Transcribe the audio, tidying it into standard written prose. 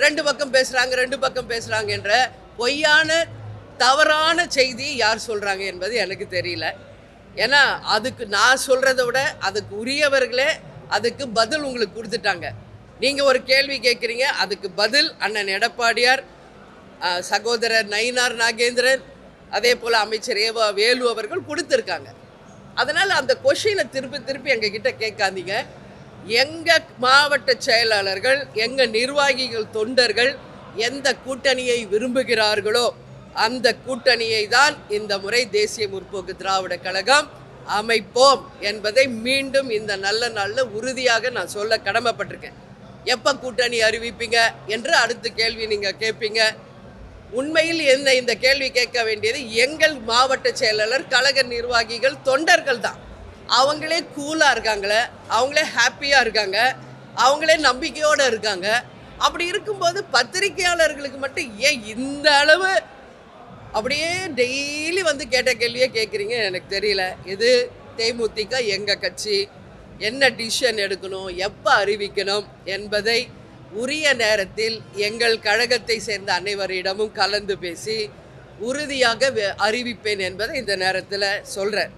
2 பக்கம் பேசுகிறாங்க 2 பக்கம் பேசுகிறாங்க என்ற பொய்யான தவறான செய்தி யார் சொல்கிறாங்க என்பது எனக்கு தெரியல. ஏன்னா அதுக்கு நான் சொல்கிறத விட அதுக்கு உரியவர்களே அதுக்கு பதில் உங்களுக்கு கொடுத்துட்டாங்க. நீங்கள் ஒரு கேள்வி கேட்குறீங்க, அதுக்கு பதில் அண்ணன் எடப்பாடியார், சகோதரர் நயினார் நாகேந்திரன், அதே போல் அமைச்சர் ஏவா வேலு அவர்கள் கொடுத்துருக்காங்க. அதனால் அந்த கொஷினை திருப்பி திருப்பி எங்ககிட்ட கேட்காதீங்க. எங்கள் மாவட்ட செயலாளர்கள், எங்கள் நிர்வாகிகள், தொண்டர்கள் எந்த கூட்டணியை விரும்புகிறார்களோ அந்த கூட்டணியை தான் இந்த முறை தேசிய முற்போக்கு திராவிட கழகம் அமைப்போம் என்பதை மீண்டும் இந்த நல்ல நாளில் உறுதியாக நான் சொல்ல கடமைப்பட்டிருக்கேன். எப்போ கூட்டணி அறிவிப்பீங்க என்று அடுத்த கேள்வி நீங்கள் கேட்பீங்க. உண்மையில் என்ன இந்த கேள்வி கேட்க வேண்டியது எங்கள் மாவட்ட செயலாளர், கழக நிர்வாகிகள், தொண்டர்கள் தான். அவங்களே கூலாக இருக்காங்களே, அவங்களே ஹாப்பியாக இருக்காங்க, அவங்களே நம்பிக்கையோடு இருக்காங்க. அப்படி இருக்கும்போது பத்திரிகையாளர்களுக்கு மட்டும் ஏன் இந்த அளவு அப்படியே டெய்லி வந்து கேட்ட கேள்வியே கேட்குறீங்க எனக்கு தெரியல. இது தேமுதிக எங்கள் கட்சி, என்ன டிசிஷன் எடுக்கணும், எப்போ அறிவிக்கணும் என்பதை உரிய நேரத்தில் எங்கள் கழகத்தை சேர்ந்த அனைவரிடமும் கலந்து பேசி உறுதியாக அறிவிப்பேன் என்பதை இந்த நேரத்தில் சொல்கிறேன்.